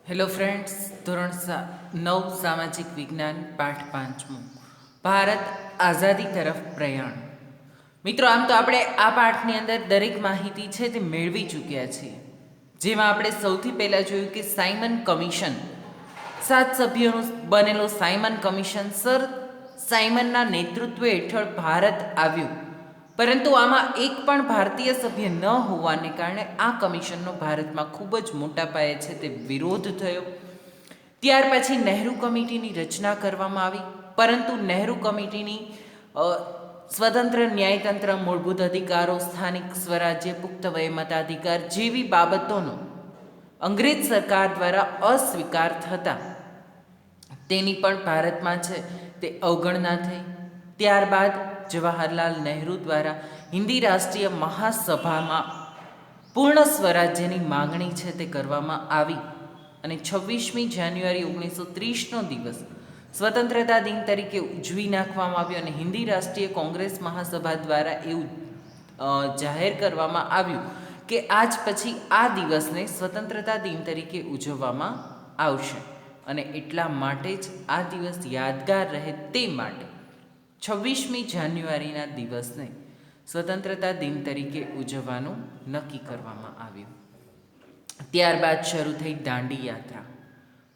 Hello friends, નવ સામાજિક વિજ્ઞાન પાઠ પાંચમું ભારત આઝાદી તરફ પ્રયાણ. મિત્રો, આમ તો આપણે આ પાઠની અંદર દરેક માહિતી છે તે મેળવી ચૂક્યા છીએ. જેમાં આપણે સૌથી પહેલાં જોયું કે સાયમન કમિશન, 7 સભ્યોનું બનેલું સાયમન કમિશન સર સાયમનના નેતૃત્વ હેઠળ ભારત આવ્યું. પરંતુ આમાં એક પણ ભારતીય સભ્ય ન હોવાને કારણે આ કમિશનનો ભારતમાં ખૂબ જ મોટા પાયે છે તે વિરોધ થયો. ત્યાર પછી નહેરુ કમિટીની રચના કરવામાં આવી, પરંતુ નહેરુ કમિટીની સ્વતંત્ર ન્યાયતંત્ર, મૂળભૂત અધિકારો, સ્થાનિક સ્વરાજ્ય, પુખ્ત વય મતાધિકાર જેવી બાબતોનો અંગ્રેજ સરકાર દ્વારા અસ્વીકાર થતા તેની પણ ભારતમાં છે તે અવગણના થઈ. ત્યારબાદ જવાહરલાલ નહેરુ દ્વારા હિન્દી રાષ્ટ્રીય મહાસભામાં પૂર્ણ સ્વરાજ્યની માગણી છે તે કરવામાં આવી અને 26મી જાન્યુઆરી 1930નો દિવસ સ્વતંત્રતા દિન તરીકે ઉજવી નાખવામાં આવ્યો અને હિન્દી રાષ્ટ્રીય કોંગ્રેસ મહાસભા દ્વારા એવું જાહેર કરવામાં આવ્યું કે આજ પછી આ દિવસને સ્વતંત્રતા દિન તરીકે ઉજવવામાં આવશે અને એટલા માટે જ આ દિવસ યાદગાર રહે તે માટે 26મી જાન્યુઆરીના દિવસને સ્વતંત્રતા દિન તરીકે ઉજવવાનું નક્કી કરવામાં આવ્યું. ત્યારબાદ શરૂ થઈ દાંડી યાત્રા.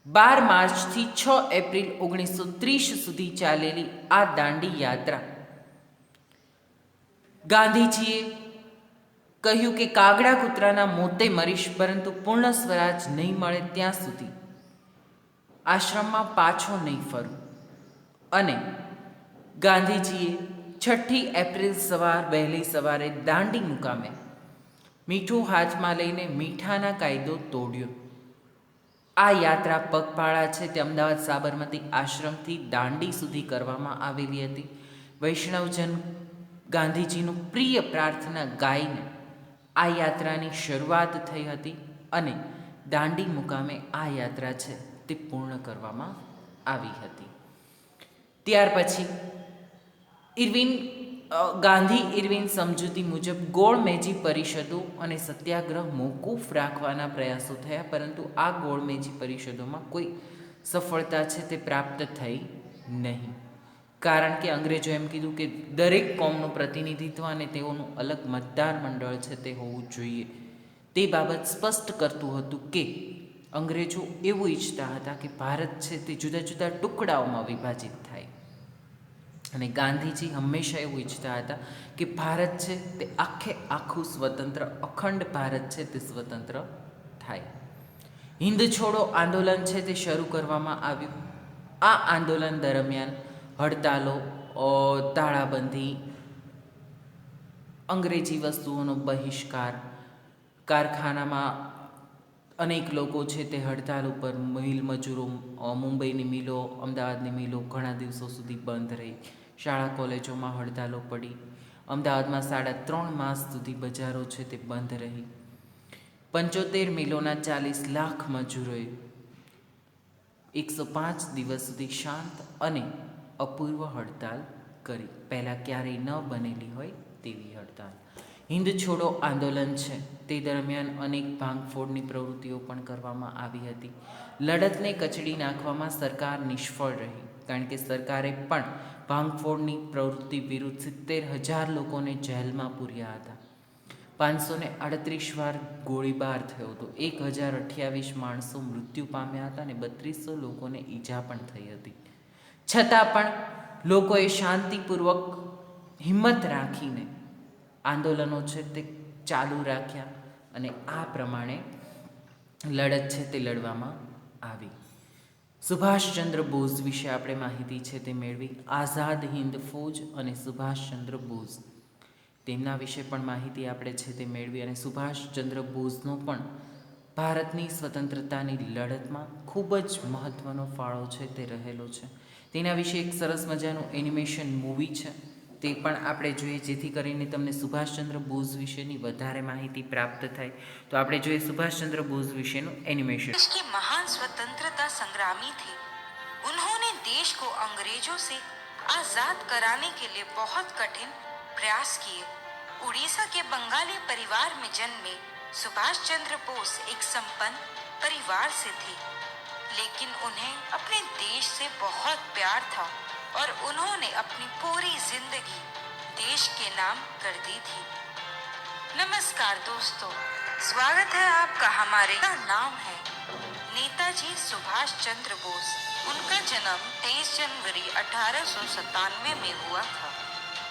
12 માર્ચથી 6 એપ્રિલ 1930 સુધી ચાલેલી આ દાંડી યાત્રા ગાંધીજીએ કહ્યું કે કાગડા કૂતરાના મોતે મરીશ, પરંતુ પૂર્ણ સ્વરાજ નહીં મળે ત્યાં સુધી આશ્રમમાં પાછો નહીં ફરું. અને ગાંધીજીએ 6 એપ્રિલ વહેલી સવારે દાંડી મુકામે મીઠું હાથમાં લઈને મીઠાના કાયદો તોડ્યો. આ યાત્રા પગપાળા છે તે અમદાવાદ સાબરમતી આશ્રમથી દાંડી સુધી કરવામાં આવેલી હતી. વૈષ્ણવજન ગાંધીજીનું પ્રિય પ્રાર્થના ગાઈને આ યાત્રાની શરૂઆત થઈ હતી અને દાંડી મુકામે આ યાત્રા છે તે પૂર્ણ કરવામાં આવી હતી. ત્યાર પછી ગાંધી ઇરવિન સમજૂતી મુજબ ગોળમેજી પરિષદો અને સત્યાગ્રહ મોકૂફ રાખવાના પ્રયાસો થયા, પરંતુ આ ગોળમેજી પરિષદોમાં કોઈ સફળતા છે તે પ્રાપ્ત થઈ નહીં. કારણ કે અંગ્રેજો એમ કીધું કે દરેક કોમનું પ્રતિનિધિત્વ અને તેઓનું અલગ મતદાર મંડળ છે તે હોવું જોઈએ. તે બાબત સ્પષ્ટ કરતું હતું કે અંગ્રેજો એવું ઈચ્છતા હતા કે ભારત છે તે જુદા જુદા ટુકડાઓમાં વિભાજિત થાય અને ગાંધીજી હંમેશા એવું ઈચ્છતા હતા કે ભારત છે તે આખું સ્વતંત્ર અખંડ ભારત છે તે સ્વતંત્ર થાય. હિન્દ છોડો આંદોલન છે તે શરૂ કરવામાં આવ્યું. આ આંદોલન દરમિયાન હડતાલો, તાળાબંધી, અંગ્રેજી વસ્તુઓનો બહિષ્કાર, કારખાનામાં અનેક લોકો છે તે હડતાલ ઉપર, મિલ મજૂરો, મુંબઈની મિલો, અમદાવાદની મિલો ઘણા દિવસો સુધી બંધ રહી, શાળા કોલેજોમાં હડતાલો પડી, અમદાવાદમાં 3.5 માસ સુધી બજારો છે તે બંધ રહી. 75 મિલોના 40 લાખ મજૂરોએ 105 દિવસ સુધી શાંત અને અપૂર્વ હડતાલ કરી. પહેલાં ક્યારેય ન બનેલી હોય તેવી હડતાલ. હિન્દ છોડો આંદોલન છે તે દરમિયાન અનેક ભાંગફોડની પ્રવૃત્તિઓ પણ કરવામાં આવી હતી. લડતને કચડી નાખવામાં સરકાર નિષ્ફળ રહી, કારણ કે સરકારે પણ ભાંગફોડની પ્રવૃત્તિ વિરુદ્ધ 70,000 લોકોને જેલમાં પૂર્યા હતા. 538 વાર ગોળીબાર થયો હતો. 1028 માણસો મૃત્યુ પામ્યા હતા અને 3200 લોકોને ઈજા પણ થઈ હતી. છતાં પણ લોકોએ શાંતિપૂર્વક હિંમત રાખીને આંદોલનો છે તે ચાલુ રાખ્યા અને આ પ્રમાણે લડત છે તે લડવામાં આવી. સુભાષચંદ્ર બોઝ વિશે આપણે માહિતી છે તે મેળવી. આઝાદ હિન્દ ફૌજ અને સુભાષચંદ્ર બોઝ, તેમના વિશે પણ માહિતી આપણે છે તે મેળવી અને સુભાષચંદ્ર બોઝનો પણ ભારતની સ્વતંત્રતાની લડતમાં ખૂબ જ મહત્ત્વનો ફાળો છે તે રહેલો છે. તેના વિશે એક સરસ મજાનું એનિમેશન મૂવી છે, તે પણ આપણે જોઈએ, જેથી કરીને તમને સુભાષચંદ્ર બોઝ વિશેની વધારે માહિતી પ્રાપ્ત થાય. તો આપણે જોઈએ સુભાષચंद्र बोस विषयનું एनिमेशन. देश के महान स्वतंत्रता संग्रामी थे। उन्होंने देश को अंग्रेजों से आजाद कराने के लिए बहुत कठिन प्रयास किए। उड़ीसा के बंगाली परिवार में जन्मे सुभाष चंद्र बोस एक संपन्न परिवार से थे, लेकिन उन्हें अपने देश से बहुत प्यार था और उन्होंने अपनी पूरी जिंदगी देश के नाम कर दी थी। नमस्कार दोस्तों, स्वागत है आपका हमारे का नाम है नेताजी सुभाष चंद्र बोस। उनका जन्म 23 जनवरी 1897 में हुआ था।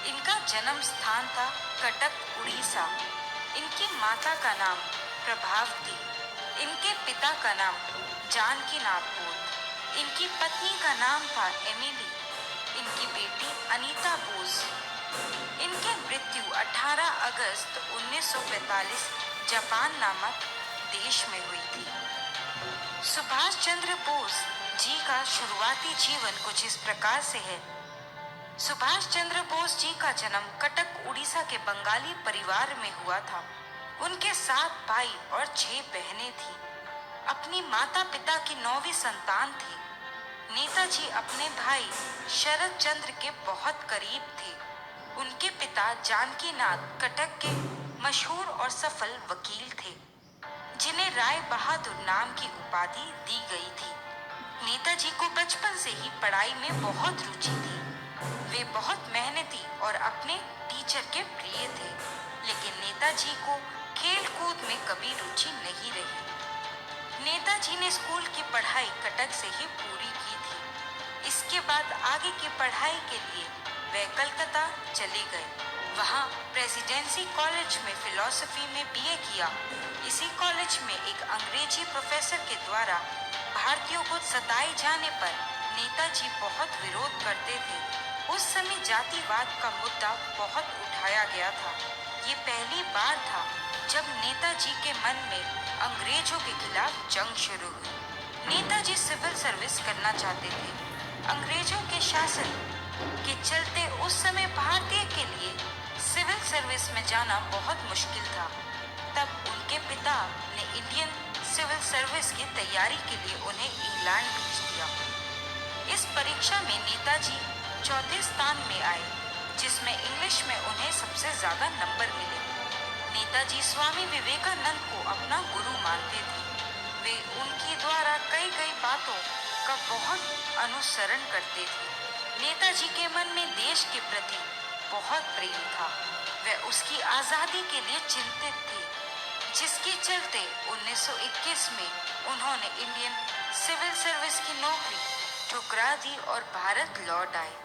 इनका जन्म स्थान था कटक, उड़ीसा। इनकी माता का नाम प्रभावती, इनके पिता का नाम जानकी नाथ बोस, इनकी पत्नी का नाम था एमिली, इनकी बेटी अनीता बोस। इनकी मृत्यु 18 अगस्त 1945 जापान नामक देश में हुई थी। सुभाष चंद्र बोस जी का शुरुआती जीवन कुछ इस प्रकार से है। सुभाष चंद्र बोस जी का जन्म कटक, उड़ीसा के बंगाली परिवार में हुआ था। उनके 7 भाई और 6 बहनें थीं। अपनी माता पिता की 9वीं संतान थे। नेताजी अपने भाई शरद चंद्र के बहुत करीब थे। उनके पिता जानकी नाथ कटक के मशहूर और सफल वकील थे, जिन्हें राय बहादुर नाम की उपाधि दी गई थी। नेताजी को बचपन से ही पढ़ाई में बहुत रुचि थी। वे बहुत मेहनती और अपने टीचर के प्रिय थे, लेकिन नेताजी को खेल कूद में कभी रुचि नहीं रही। नेताजी ने स्कूल की पढ़ाई कटक से ही पूरी की थी। इसके बाद आगे की पढ़ाई के लिए वे कलकत्ता चले गए। वहाँ प्रेसिडेंसी कॉलेज में फिलॉसफी में बीए किया। इसी कॉलेज में एक अंग्रेजी प्रोफेसर के द्वारा भारतीयों को सताए जाने पर नेताजी बहुत विरोध करते थे। उस समय जातिवाद का मुद्दा बहुत उठाया गया था। ये पहली बार था जब नेताजी के मन में अंग्रेजों के खिलाफ जंग शुरू हुई। नेताजी सिविल सर्विस करना चाहते थे। अंग्रेजों के शासन के चलते उस समय भारतीय के लिए सिविल सर्विस में जाना बहुत मुश्किल था। तब उनके पिता ने इंडियन सिविल सर्विस की तैयारी के लिए उन्हें इंग्लैंड भेज दिया। इस परीक्षा में नेताजी चौथे स्थान में आए, जिसमें इंग्लिश में उन्हें सबसे ज्यादा नंबर मिले। नेताजी स्वामी विवेकानंद को अपना गुरु मानते थे। वे उनकी द्वारा कई बातों का बहुत अनुसरण करते थे। नेताजी के मन में देश के प्रति बहुत प्रेम था। वे उसकी आज़ादी के लिए चिंतित थे, जिसके चलते 1921 में उन्होंने इंडियन सिविल सर्विस की नौकरी ठुकरा दी और भारत लौट आए।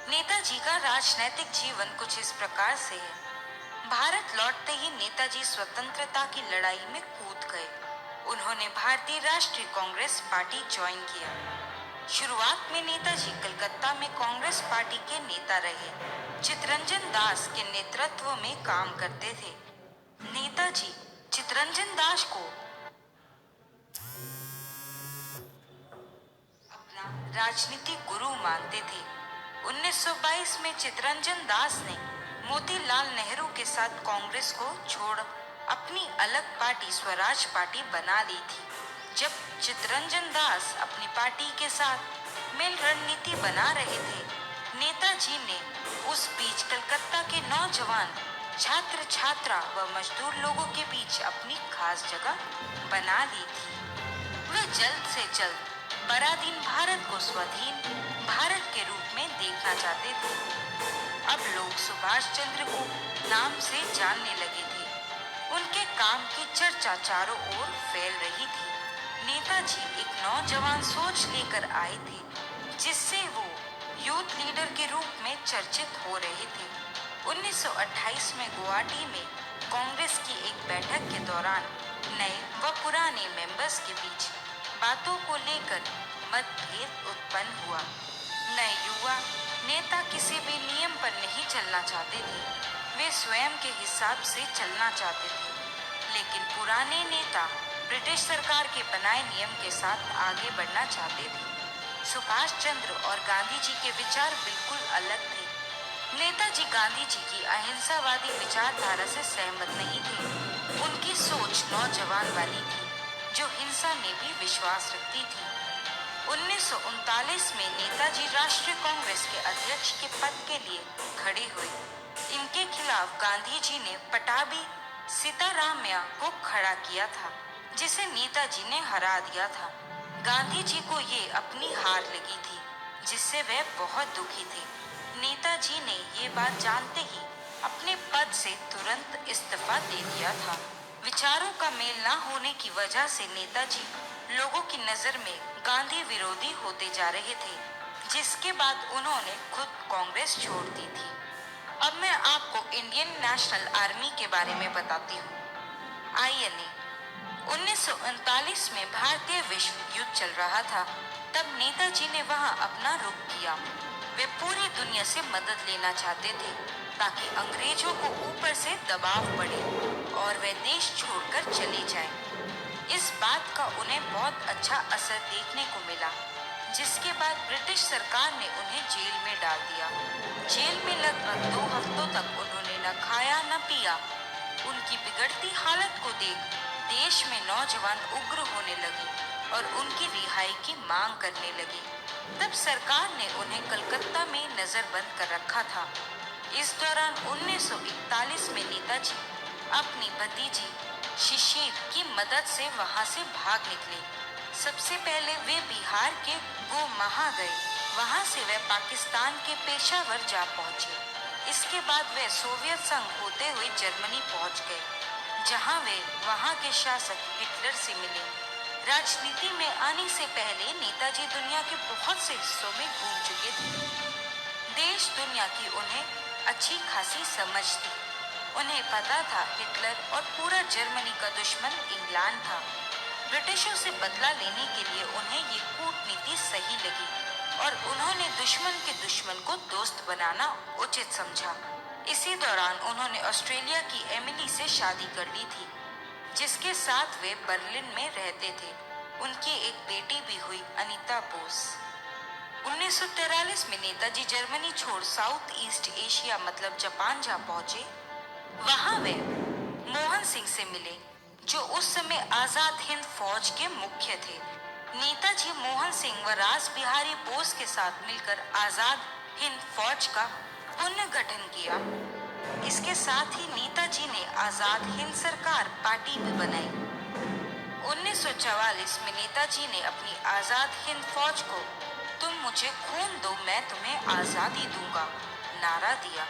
नेताजी का राजनैतिक जीवन कुछ इस प्रकार से है। भारत लौटते ही नेताजी स्वतंत्रता की लड़ाई में कूद गए। उन्होंने भारतीय राष्ट्रीय कांग्रेस पार्टी ज्वाइन किया। शुरुआत में नेताजी कलकत्ता में कांग्रेस पार्टी के नेता रहे। चित्तरंजन दास के नेतृत्व में काम करते थे। नेताजी चित्तरंजन दास को अपना राजनीतिक गुरु मानते थे। 1922 में चित्तरंजन दास ने मोतीलाल नेहरू के साथ कांग्रेस को छोड़ अपनी अलग पार्टी स्वराज पार्टी बना ली थी। जब चित्तरंजन दास अपनी पार्टी के साथ मिल रणनीति बना रहे थे, नेताजी ने उस बीच कलकत्ता के नौजवान छात्र छात्रा व मजदूर लोगों के बीच अपनी खास जगह बना ली थी। वे जल्द से जल्द पराधीन भारत को स्वाधीन भारत के रूप में देखना चाहते थे। अब लोग सुभाष चंद्र को नाम से जानने लगे थे। उनके काम की चर्चा चारों ओर फैल रही थी। नेताजी एक नौजवान सोच लेकर आए थे, जिससे वो यूथ लीडर के रूप में चर्चित हो रहे थे। 1928 में गुवाहाटी में कांग्रेस की एक बैठक के दौरान नए व पुराने मेंबर्स के बीच बातों को लेकर मतभेद उत्पन्न हुआ। नए युवा नेता किसी भी नियम पर नहीं चलना चाहते थे। वे स्वयं के हिसाब से चलना चाहते थे, लेकिन पुराने नेता ब्रिटिश सरकार के बनाए नियम के साथ आगे बढ़ना चाहते थे। सुभाष चंद्र और गांधी जी के विचार बिल्कुल अलग थे। नेताजी गांधी जी की अहिंसावादी विचारधारा से सहमत नहीं थे। उनकी सोच नौजवान वाली थी, जो हिंसा में भी विश्वास रखती थी। 1939 में नेताजी राष्ट्रीय कांग्रेस के अध्यक्ष के पद के लिए खड़े हुए। इनके खिलाफ गांधी जी ने पटाभी सीतारामैया को खड़ा किया था, जिसे नेताजी ने हरा दिया था। गांधी जी को ये अपनी हार लगी थी, जिससे वह बहुत दुखी थे। नेताजी ने ये बात जानते ही अपने पद से तुरंत इस्तीफा दे दिया था। विचारों का मेल न होने की वजह से नेताजी लोगों की नजर में गांधी विरोधी होते जा रहे थे, जिसके बाद उन्होंने खुद कांग्रेस छोड़ दी थी। अब मैं आपको इंडियन नेशनल आर्मी के बारे में बताती हूँ। INA 1939 में भारतीय विश्व युद्ध चल रहा था। तब नेताजी ने वहां अपना रुख किया। वे पूरी दुनिया से मदद लेना चाहते थे ताकि अंग्रेजों को ऊपर से दबाव पड़े और वे देश छोड़कर चले जाएं। इस बात का उन्हें बहुत अच्छा असर देखने को मिला, जिसके बाद ब्रिटिश सरकार ने उन्हें जेल में डाल दिया। जेल में लगभग 2 हफ्तों तक उन्होंने न खाया न पिया। उनकी बिगड़ती हालत को देख देश में नौजवान उग्र होने लगे और उनकी रिहाई की मांग करने लगे। तब सरकार ने उन्हें कलकत्ता में नजरबंद कर रखा था। इस दौरान 1941 में नेताजी अपनी भतीजी शिशिर की मदद से वहां से भाग निकले। सबसे पहले वे बिहार के गोमहा गए। वहां से वे पाकिस्तान के पेशावर जा पहुंचे। इसके बाद वे सोवियत संघ होते हुए जर्मनी पहुंच गए, जहां वे वहां के शासक हिटलर से मिले। राजनीति में आने से पहले नेताजी दुनिया के बहुत से हिस्सों में घूम चुके थे। देश दुनिया की उन्हें अच्छी खासी समझ थी। उन्हें पता था हिटलर और पूरा जर्मनी का दुश्मन इंग्लैंड था। ब्रिटिशों से बदला लेने के लिए उन्हें ये कूटनीति सही लगी और उन्होंने दुश्मन के दुश्मन को दोस्त बनाना उचित समझा। इसी दौरान उन्होंने ऑस्ट्रेलिया की एमिली से शादी कर ली थी, जिसके साथ वे बर्लिन में रहते थे। उनकी एक बेटी भी हुई, अनीता बोस। 1943 में नेताजी जर्मनी छोड़ साउथ ईस्ट एशिया मतलब जापान जा पहुंचे। वहां वे मोहन सिंह से मिले, जो उस समय आजाद हिंद फौज के मुख्य थे। नेताजी मोहन सिंह व रास बिहारी बोस के साथ मिलकर आजाद हिंद फौज का पुनर्गठन किया। इसके साथ ही नेताजी ने आजाद हिंद सरकार पार्टी भी बनाई। 1944 में नेताजी ने अपनी आजाद हिंद फौज को "तुम मुझे खून दो, मैं तुम्हें आजादी दूंगा" नारा दिया,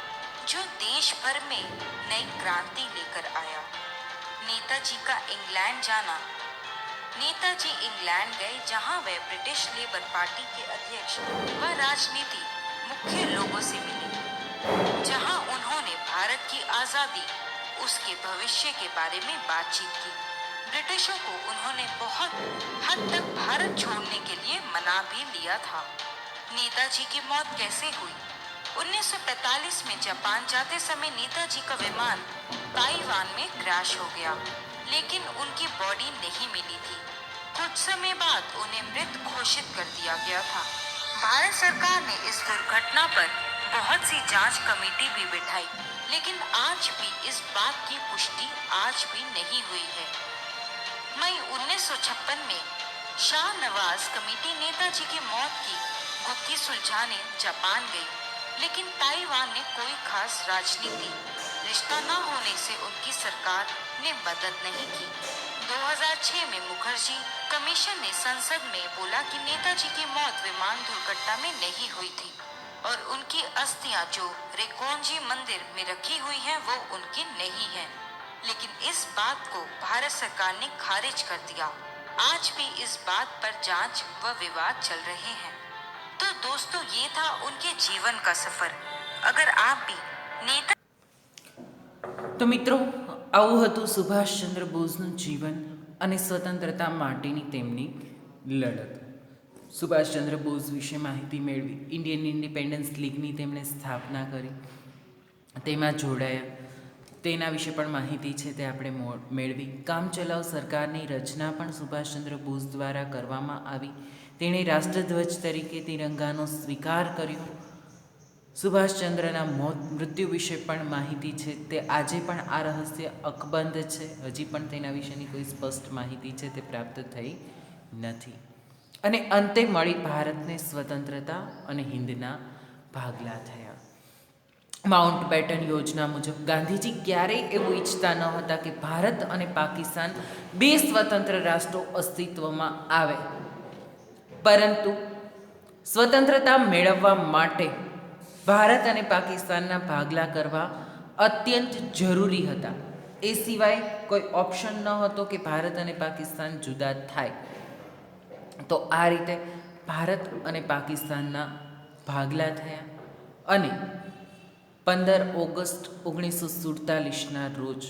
जो देश भर में नई क्रांति लेकर आया। नेताजी का इंग्लैंड जाना। नेताजी इंग्लैंड गए, जहां वे ब्रिटिश लेबर पार्टी के अध्यक्ष व राजनीति मुख्य लोगों से मिले, जहां उन्होंने भारत की आजादी, उसके भविष्य के बारे में बातचीत की। ब्रिटिशों को उन्होंने बहुत हद तक भारत छोड़ने के लिए मना भी लिया था। नेताजी की मौत कैसे हुई? 1945 में जापान जाते समय नेताजी का विमान ताइवान में क्रैश हो गया, लेकिन उनकी बॉडी नहीं मिली थी। कुछ समय बाद उन्हें मृत घोषित कर दिया गया था। भारत सरकार ने इस दुर्घटना पर बहुत सी जांच कमेटी भी बिठाई, लेकिन आज भी इस बात की पुष्टि आज भी नहीं हुई है। मई 1956 में शाह नवाज कमेटी नेताजी की मौत की गुत्थी सुलझाने जापान गई, लेकिन ताइवान ने कोई खास राजनीति रिश्ता न होने से उनकी सरकार ने मदद नहीं की। 2006 में मुखर्जी कमीशन ने संसद में बोला कि नेताजी की मौत विमान दुर्घटना में नहीं हुई थी और उनकी अस्थियां जो रेकोंजी मंदिर में रखी हुई हैं वो उनकी नहीं हैं। लेकिन इस बात को भारत सरकार ने खारिज कर दिया। आज भी इस बात पर जांच व विवाद चल रहे हैं। तो दोस्तों, ये था उनके जीवन का सफर। अगर आप भी नेता તો મિત્રો, આવું હતું સુભાષચંદ્ર બોઝનું જીવન અને સ્વતંત્રતા માટેની તેમની લડત. સુભાષચંદ્ર બોઝ વિશે માહિતી મેળવી. ઇન્ડિયન ઇન્ડિપેન્ડન્સ લીગની તેમણે સ્થાપના કરી, તેમાં જોડાયા. તેના વિશે પણ માહિતી છે તે આપણે મેળવી. કામચલાઉ સરકારની રચના પણ સુભાષચંદ્ર બોઝ દ્વારા કરવામાં આવી. તેણે રાષ્ટ્રધ્વજ તરીકે તિરંગાનો સ્વીકાર કર્યો. સુભાષચંદ્રના મૃત્યુ વિશે પણ માહિતી છે તે આજે પણ આ રહસ્ય અકબંધ છે. હજી પણ તેના વિશેની કોઈ સ્પષ્ટ માહિતી છે તે પ્રાપ્ત થઈ નથી. અને અંતે મળી ભારતને સ્વતંત્રતા અને હિંદના ભાગલા થયા. માઉન્ટ બેટન યોજના મુજબ ગાંધીજી ક્યારેય એવું ઈચ્છતા ન હતા કે ભારત અને પાકિસ્તાન બે સ્વતંત્ર રાષ્ટ્રો અસ્તિત્વમાં આવે, પરંતુ સ્વતંત્રતા મેળવવા માટે ભારત અને પાકિસ્તાનના ભાગલા કરવા અત્યંત જરૂરી હતા. એ સિવાય કોઈ ઓપ્શન ન હતો કે ભારત અને પાકિસ્તાન જુદા થાય. તો આ રીતે ભારત અને પાકિસ્તાનના ભાગલા થયા અને 15 ઓગસ્ટ 1947ના રોજ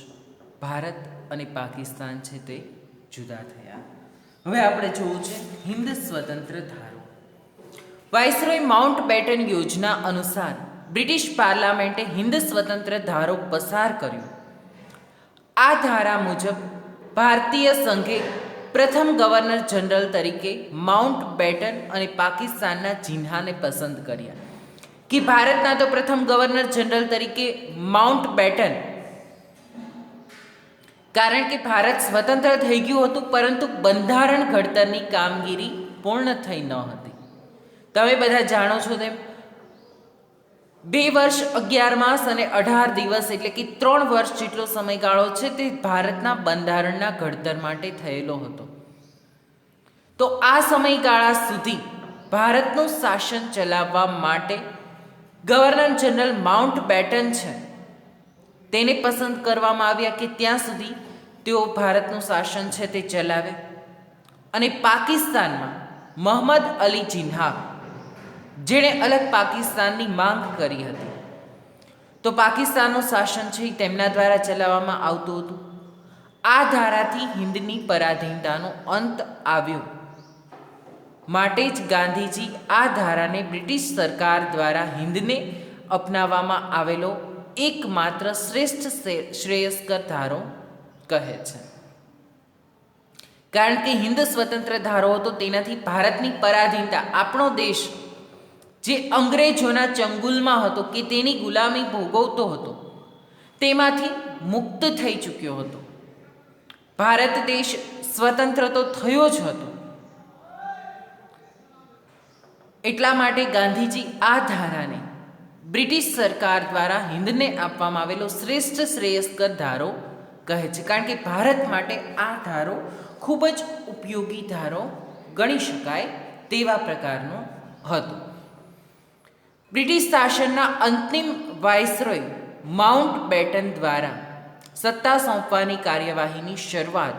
ભારત અને પાકિસ્તાન છે તે જુદા થયા. હવે આપણે જોવું છે હિન્દ સ્વતંત્ર ધારો. વાઇસરોય માઉન્ટ બેટન યોજના અનુસાર બ્રિટિશ પાર્લામેન્ટે હિન્દ સ્વતંત્ર ધારો પસાર કર્યો. આ ધારા મુજબ ભારતીય સંઘે પ્રથમ ગવર્નર જનરલ તરીકે માઉન્ટ બેટન અને પાકિસ્તાનના જિન્નાને પસંદ કર્યા. કે ભારતના તો પ્રથમ ગવર્નર જનરલ તરીકે માઉન્ટ બેટન, કારણ કે ભારત સ્વતંત્ર થઈ ગયું હતું પરંતુ બંધારણ ઘડતરની કામગીરી પૂર્ણ થઈ ન હતી. તમે બધા જાણો છો તેમ 2 વર્ષ 11 માસ અને 18 દિવસ એટલે કે 3 વર્ષ જેટલો સમયગાળો છે તે ભારતના બંધારણના ઘડતર માટે થયેલો હતો. તો આ સમયગાળા સુધી ભારતનું શાસન ચલાવવા માટે ગવર્નર જનરલ માઉન્ટ બેટન છે તેને પસંદ કરવામાં આવ્યા કે ત્યાં સુધી તેઓ ભારતનું શાસન છે તે ચલાવે. અને પાકિસ્તાનમાં મોહમ્મદ અલી જિન્ના, જેણે અલગ પાકિસ્તાનની માંગ કરી હતી, તો પાકિસ્તાનનું શાસન છે એ તેમના દ્વારા ચલાવવામાં આવતું હતું. આ ધારાથી હિન્દની પરાધીનતાનો અંત આવ્યો. માટે જ ગાંધીજી આ ધારાને બ્રિટિશ સરકાર દ્વારા હિન્દને અપનાવવામાં આવેલો એકમાત્ર શ્રેષ્ઠ શ્રેયસ્કર ધારો કહે છે. કારણ કે હિન્દ સ્વતંત્ર ધારો હતો તેનાથી ભારતની પરાધીનતા, આપણો દેશ જે અંગ્રેજોના ચંગુલમાં હતો કે તેની ગુલામી ભોગવતો હતો, તેમાંથી મુક્ત થઈ ચૂક્યો હતો. ભારત દેશ સ્વતંત્ર તો થયો જ હતો. એટલા માટે ગાંધીજી આ ધારાને બ્રિટિશ સરકાર દ્વારા હિન્દને આપવામાં આવેલો શ્રેષ્ઠ શ્રેયસ્કર ધારો કહે છે. કારણ કે ભારત માટે આ ધારો ખૂબ જ ઉપયોગી ધારો ગણી શકાય તેવા પ્રકારનો હતો. બ્રિટિશ શાસનના અંતિમ વાઇસરોય માઉન્ટ બેટન દ્વારા સત્તા સોંપવાની કાર્યવાહીની શરૂઆત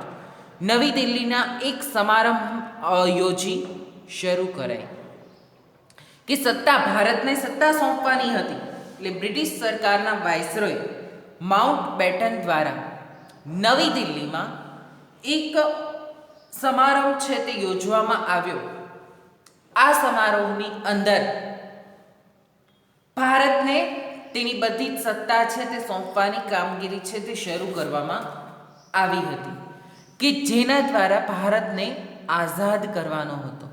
નવી દિલ્હીના એક સમારંભ યોજી શરૂ કરાઈ. કે સત્તા ભારતને સત્તા સોંપવાની હતી, એટલે બ્રિટિશ સરકારના વાઇસરોય માઉન્ટ બેટન દ્વારા નવી દિલ્હીમાં એક સમારંભ છે તે યોજવામાં આવ્યો. આ સમારોહની અંદર ભારતને તેની બધી જ સત્તા છે તે સોંપવાની કામગીરી છે તે શરૂ કરવામાં આવી હતી, કે જેના દ્વારા ભારતને આઝાદ કરવાનો હતો.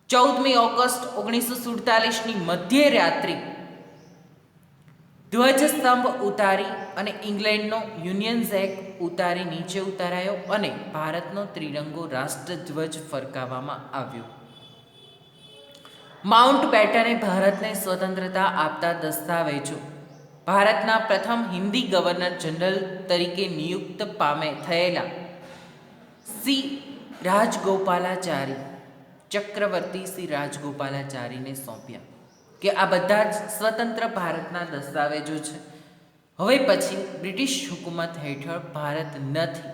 14મી ઓગસ્ટ 1947ની મધ્યરાત્રિ ધ્વજસ્તંભ ઉતારી અને ઇંગ્લેન્ડનો યુનિયન જેક ઉતારી નીચે ઉતારાયો અને ભારતનો ત્રિરંગો રાષ્ટ્રધ્વજ ફરકાવવામાં આવ્યો. માઉન્ટ બેટને ભારતને સ્વતંત્રતા આપતા દસ્તાવેજો ભારતના પ્રથમ હિન્દી ગવર્નર જનરલ તરીકે નિયુક્ત થયેલા સી રાજગોપાલાચારી, ચક્રવર્તી શ્રી રાજગોપાલાચારીને સોંપ્યા. કે આ બધા જ સ્વતંત્ર ભારતના દસ્તાવેજો છે. હવે પછી બ્રિટિશ હુકુમત હેઠળ ભારત નથી.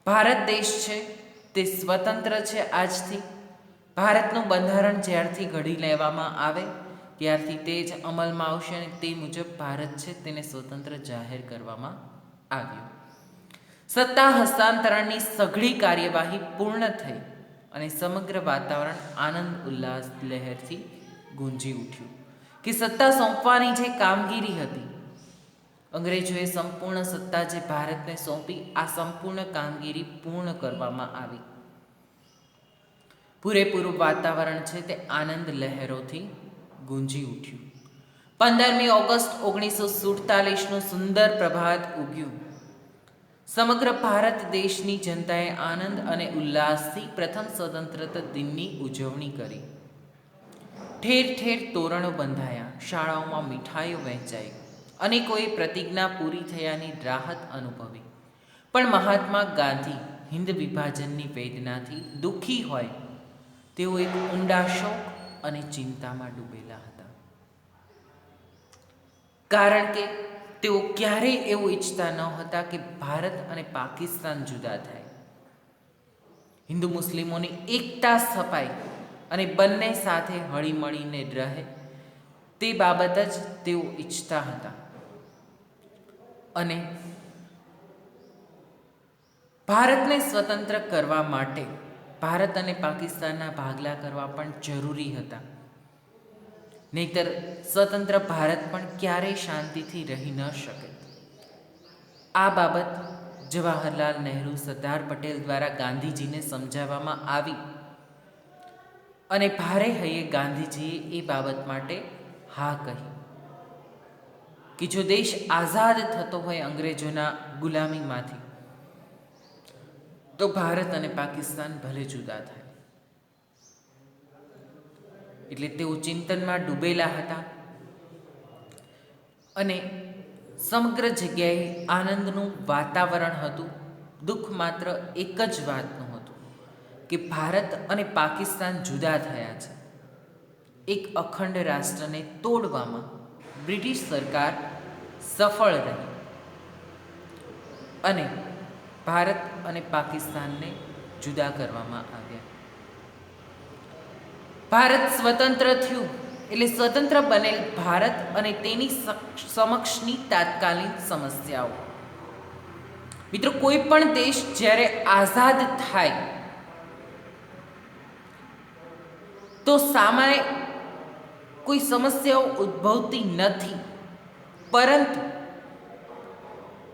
ભારત દેશ છે તે સ્વતંત્ર છે આજથી. ભારતનું બંધારણ જ્યારથી ઘડી લેવામાં આવે ત્યારથી તે જ અમલમાં આવશે અને તે મુજબ ભારત છે તેને સ્વતંત્ર જાહેર કરવામાં આવ્યું. સત્તા હસ્તાંતરણની સઘળી કાર્યવાહી પૂર્ણ થઈ અને સમગ્ર વાતાવરણ આનંદ ઉલ્લાસ લહેરથી ગુંજી ઉઠ્યું. કે સત્તા સોંપવાની જે કામગીરી હતી, અંગ્રેજોએ સંપૂર્ણ સત્તા જે ભારતને સોંપી, આ સંપૂર્ણ કામગીરી પૂર્ણ કરવામાં આવી. પૂરેપૂરું વાતાવરણ છે તે આનંદ લહેરોથી ગુંજી ઉઠ્યું. 15મી ઓગસ્ટ 1947નું સુંદર પ્રભાત ઉગ્યું. સમગ્ર ભારત દેશની જનતાએ આનંદ અને ઉલ્લાસથી પ્રથમ સ્વતંત્રતા દિનની ઉજવણી કરી. ઠેર ઠેર તોરણો બંધાયા, શાળાઓમાં મીઠાઈઓ વહેંચાઈ, અનેકોએ પ્રતિજ્ઞા પૂરી થયાની રાહત અનુભવી. પણ મહાત્મા ગાંધી હિન્દ વિભાજનની વેદનાથી દુઃખી હોય તેઓ એક ઊંડા શોક અને ચિંતામાં ડૂબેલા હતા. કારણ કે તેઓ ક્યારેય એવું ઈચ્છતા ન હતા કે ભારત અને પાકિસ્તાન જુદા થાય. હિન્દુ મુસ્લિમોની એકતા સ્થપાય અને બંને સાથે હળીમળીને રહે તે બાબત જ તેઓ ઈચ્છતા હતા. અને ભારતને સ્વતંત્ર કરવા માટે ભારત અને પાકિસ્તાનના ભાગલા કરવા પણ જરૂરી હતા. નહીંતર સ્વતંત્ર ભારત પણ ક્યારેય શાંતિથી રહી ન શકે. આ બાબત જવાહરલાલ નહેરુ, સરદાર પટેલ દ્વારા ગાંધીજીને સમજાવવામાં આવી અને ભારે હૈયે ગાંધીજીએ એ બાબત માટે હા કહી કે જો દેશ આઝાદ થતો હોય અંગ્રેજોના ગુલામીમાંથી તો ભારત અને પાકિસ્તાન ભલે જુદા થાય. એટલે તેઓ ચિંતનમાં ડૂબેલા હતા અને સમગ્ર જગ્યાએ આનંદનું વાતાવરણ હતું. દુઃખ માત્ર એક જ વાતનું હતું કે ભારત અને પાકિસ્તાન જુદા થયા છે. એક અખંડ રાષ્ટ્રને તોડવામાં બ્રિટિશ સરકાર સફળ રહી અને ભારત અને પાકિસ્તાનને જુદા કરવામાં આવ્યા. ભારત સ્વતંત્ર થયું એટલે સ્વતંત્ર બનેલ ભારત અને તેની સમક્ષની તાત્કાલિક સમસ્યાઓ. મિત્રો, કોઈ પણ દેશ જ્યારે આઝાદ થાય તો સામાન્ય કોઈ સમસ્યાઓ ઉદ્ભવતી નથી. પરંતુ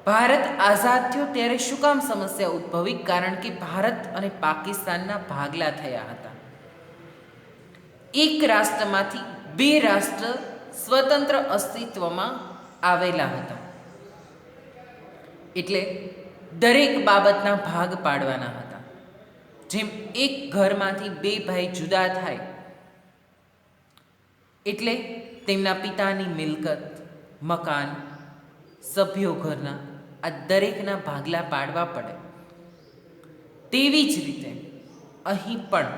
ભારત આઝાદ થયો ત્યારે શું કામ સમસ્યા ઉદ્ભવી? કારણ કે ભારત અને પાકિસ્તાનના ભાગલા થયા હતા. એક રાષ્ટ્રમાંથી બે રાષ્ટ્ર સ્વતંત્ર અસ્તિત્વમાં આવેલા હતા. એટલે દરેક બાબતના ભાગ પાડવાના હતા. જેમ એક ઘરમાંથી બે ભાઈ જુદા થાય એટલે તેમના પિતાની મિલકત, મકાન, સભ્યો ઘરના આ દરેકના ભાગલા પાડવા પડે. તેવી જ રીતે અહીં પણ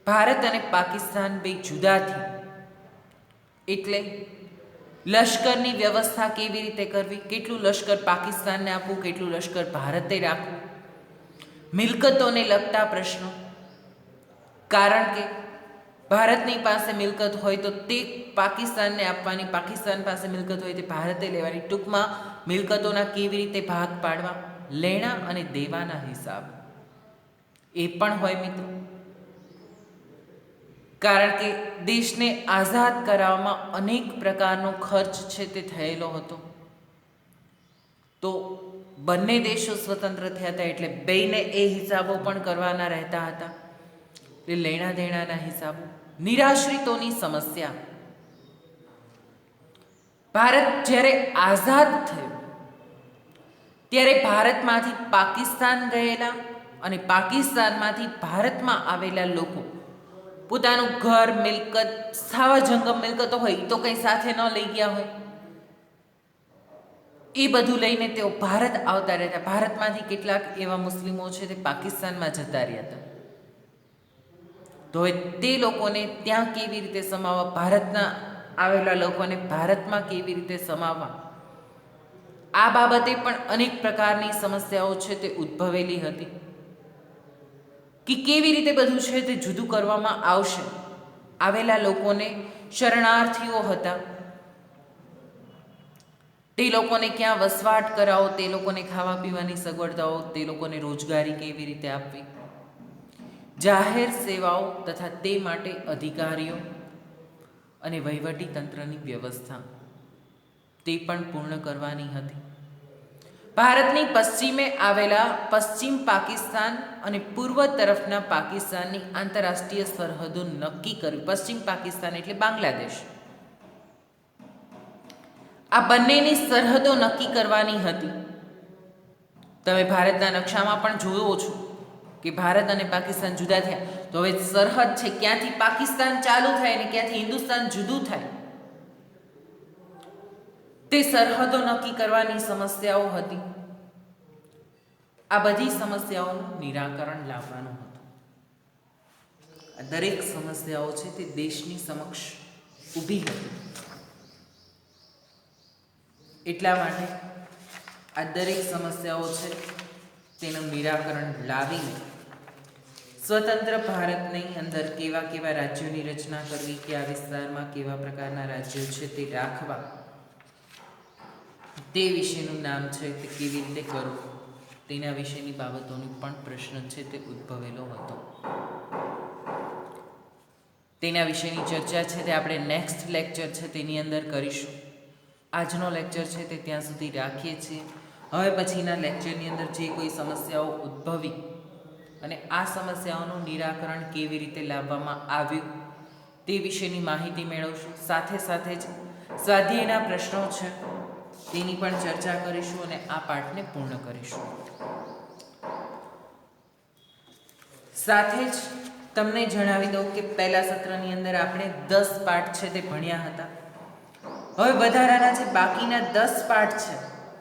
ભારત અને પાકિસ્તાન બે જુદા થયા એટલે લશ્કરની વ્યવસ્થા કેવી રીતે કરવી, કેટલું લશ્કર પાકિસ્તાનને આપવું, કેટલું લશ્કર ભારતે રાખવું, મિલકતોને લગતા પ્રશ્નો. કારણ કે ભારતની પાસે મિલકત હોય તો તે પાકિસ્તાનને આપવાની, પાકિસ્તાન પાસે મિલકત હોય તે ભારતે લેવાની. ટૂંકમાં મિલકતોના કેવી રીતે ભાગ પાડવા, લેણા અને દેવાના હિસાબ એ પણ હોય મિત્રો. કારણ કે દેશને આઝાદ કરાવવામાં અનેક પ્રકારનો ખર્ચ છે તે થયેલો હતો. તો બંને દેશો સ્વતંત્ર થયા હતા એટલે બેયને એ હિસાબો પણ કરવાના રહેતા હતા. એટલે લેણા દેણાના હિસાબો. નિરાશ્રિતોની સમસ્યા. ભારત જ્યારે આઝાદ થયું ત્યારે ભારતમાંથી પાકિસ્તાન ગયેલા અને પાકિસ્તાનમાંથી ભારતમાં આવેલા લોકો પોતાનું ઘર, મિલકત, સ્થાવર જંગમ મિલકતો હોય તો કંઈ સાથે ન લઈ ગયા હોય, એ બધું લઈને તેઓ ભારત આવતા રહેતા. ભારતમાંથી કેટલાક એવા મુસ્લિમો છે તે પાકિસ્તાનમાં જતા રહ્યા હતા. તો હવે તે લોકોને ત્યાં કેવી રીતે સમાવવા, ભારતના આવેલા લોકોને ભારતમાં કેવી રીતે સમાવવા, આ બાબતે પણ અનેક પ્રકારની સમસ્યાઓ છે તે ઉદ્ભવેલી હતી કે કેવી રીતે બધું છે તે જુદું કરવામાં આવશે. આવેલા લોકોને શરણાર્થીઓ હતા, તે લોકોને ક્યાં વસવાટ કરાવો, તે લોકોને ખાવા પીવાની સગવડતાઓ, તે લોકોને રોજગારી કેવી રીતે આપવી, જાહેર સેવાઓ તથા તે માટે અધિકારીઓ અને વહીવટી તંત્રની વ્યવસ્થા તે પણ પૂર્ણ કરવાની હતી. ભારતની પશ્ચિમે આવેલા પશ્ચિમ પાકિસ્તાન અને પૂર્વ તરફના પાકિસ્તાનની આંતરરાષ્ટ્રીય સરહદો નક્કી કરવી. પશ્ચિમ પાકિસ્તાન એટલે બાંગ્લાદેશ. આ બંનેની સરહદો નક્કી કરવાની હતી. તમે ભારતના નકશામાં પણ જોયો છો કે ભારત અને પાકિસ્તાન જુદા થયા, તો હવે સરહદ છે ક્યાંથી પાકિસ્તાન ચાલુ થાય અને ક્યાંથી હિન્દુસ્તાન જુદું થાય, તે સરહદો નક્કી કરવાની સમસ્યાઓ હતી. આ બધી સમસ્યાઓનું નિરાકરણ લાવવાનું હતું. આ દરેક સમસ્યાઓ છે તે દેશની સમક્ષ ઊભી હતી. એટલા માટે આ દરેક સમસ્યાઓ છે તેનું નિરાકરણ લાવીને સ્વતંત્ર ભારતની અંદર કેવા કેવા રાજ્યોની રચના કરવી, કયા વિસ્તારમાં કેવા પ્રકારના રાજ્યો છે તે રાખવા, તે વિશેનું નામ છે તે કેવી રીતે કરવું, તેના વિશેની બાબતોનો પણ પ્રશ્ન છે તે ઉદ્ભવેલો હતો. તેના વિશેની ચર્ચા છે તે આપણે નેક્સ્ટ લેક્ચર છે તેની અંદર કરીશું. આજનો લેક્ચર છે તે ત્યાં સુધી રાખીએ છીએ. હવે પછીના લેક્ચરની અંદર જે કોઈ સમસ્યાઓ ઉદ્ભવી અને આ સમસ્યાઓનું નિરાકરણ કેવી રીતે લાવવામાં આવ્યું તે વિશેની માહિતી મેળવશું. સાથે સાથે જ સ્વાધ્યાયના પ્રશ્નો છે તેની પણ ચર્ચા કરીશું અને આ પાઠને પૂર્ણ કરીશું. સાથે જ તમને જણાવી દઉં કે પહેલા સત્રની અંદર આપણે 10 પાઠ છે તે ભણ્યા હતા. હવે વધારાના જે બાકીના 10 પાઠ છે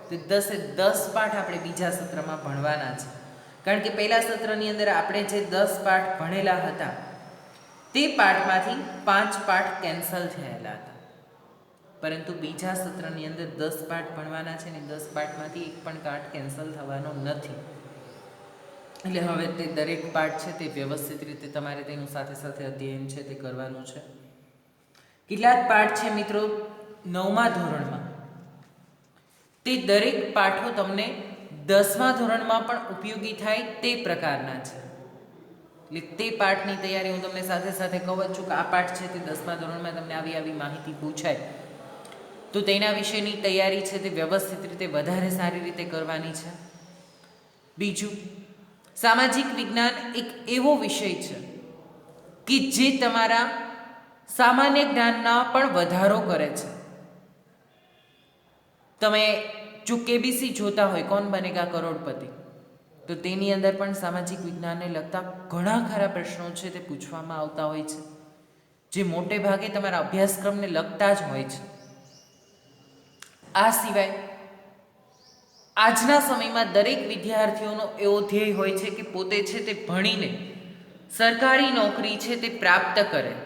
તે 10 પાઠ આપણે બીજા સત્રમાં ભણવાના છે. કારણ કે પહેલા સત્રની અંદર આપણે જે 10 પાઠ ભણેલા હતા તે પાઠમાંથી 5 પાઠ કેન્સલ થયેલા હતા, પરંતુ બીજા સત્રની અંદર 10 પાઠ ભણવાના છે ને 10 પાઠમાંથી એક પણ પાઠ કેન્સલ થવાનો નથી. એટલે હવે તે દરેક પાઠ છે તે વ્યવસ્થિત રીતે તમારે તેનું સાથે સાથે અધ્યયન છે તે કરવાનું છે. કેટલાક પાઠ છે મિત્રો 9મા ધોરણમાં, તે દરેક પાઠો તમને 10મા ધોરણમાં પણ ઉપયોગી થાય તે પ્રકારના છે. એટલે તે પાઠની તૈયારી હું તમને સાથે સાથે કહું જ છું કે આ પાઠ છે તે 10મા ધોરણમાં તમને આવી માહિતી પૂછાય તો તેના વિશેની તૈયારી છે તે વ્યવસ્થિત રીતે વધારે સારી રીતે કરવાની છે. બીજું, સામાજિક વિજ્ઞાન એક એવો વિષય છે કે જે તમારા સામાન્ય જ્ઞાનના પણ વધારો કરે છે. તમે જો કેબીસી જોતા હોય, કોણ બનેગા કરોડપતિ, તો તેની અંદર પણ સામાજિક વિજ્ઞાનને લગતા ઘણા ખરા પ્રશ્નો છે તે પૂછવામાં આવતા હોય છે, જે મોટે ભાગે તમારા અભ્યાસક્રમને લગતા જ હોય છે. આ સિવાય આજના સમયમાં દરેક વિદ્યાર્થીઓનો એવો ધ્યેય હોય છે કે પોતે છે તે ભણીને સરકારી નોકરી છે તે પ્રાપ્ત કરે,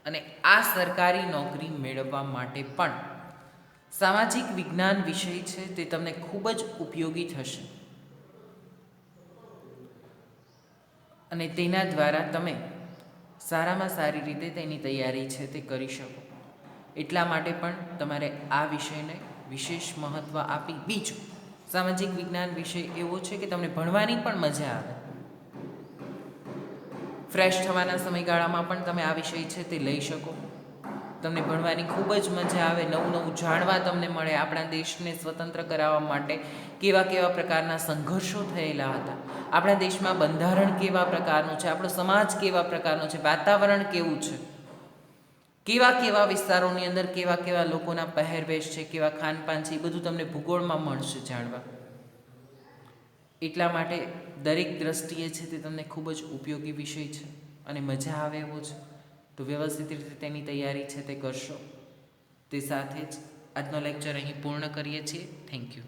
અને આ સરકારી નોકરી મેળવવા માટે પણ સામાજિક વિજ્ઞાન વિષય છે તે તમને ખૂબ જ ઉપયોગી થશે. અને તેના દ્વારા તમે સારામાં સારી રીતે તેની તૈયારી છે તે કરી શકો. એટલા માટે પણ તમારે આ વિષયને વિશેષ મહત્ત્વ આપી. બીજું, સામાજિક વિજ્ઞાન વિષય એવો છે કે તમને ભણવાની પણ મજા આવે. ફ્રેશ થવાના સમયગાળામાં પણ તમે આ વિષય છે તે લઈ શકો. તમને ભણવાની ખૂબ જ મજા આવે, નવું નવું જાણવા તમને મળે. આપણા દેશને સ્વતંત્ર કરાવવા માટે કેવા કેવા પ્રકારના સંઘર્ષો થયેલા હતા, આપણા દેશમાં બંધારણ કેવા પ્રકારનું છે, આપણો સમાજ કેવા પ્રકારનો છે, વાતાવરણ કેવું છે, કેવા કેવા વિસ્તારોની અંદર કેવા કેવા લોકોના પહેરવેશ છે, કેવા ખાનપાન છે, એ બધું તમને ભૂગોળમાં મળશે જાણવા. એટલા માટે દરેક દ્રષ્ટિએ છે તે તમને ખૂબ જ ઉપયોગી વિષય છે અને મજા આવે એવો છે. તો વ્યવસ્થિત રીતે તેની તૈયારી છે તે કરશો. તે સાથે જ આજનો લેક્ચર અહીં પૂર્ણ કરીએ છીએ. Thank you.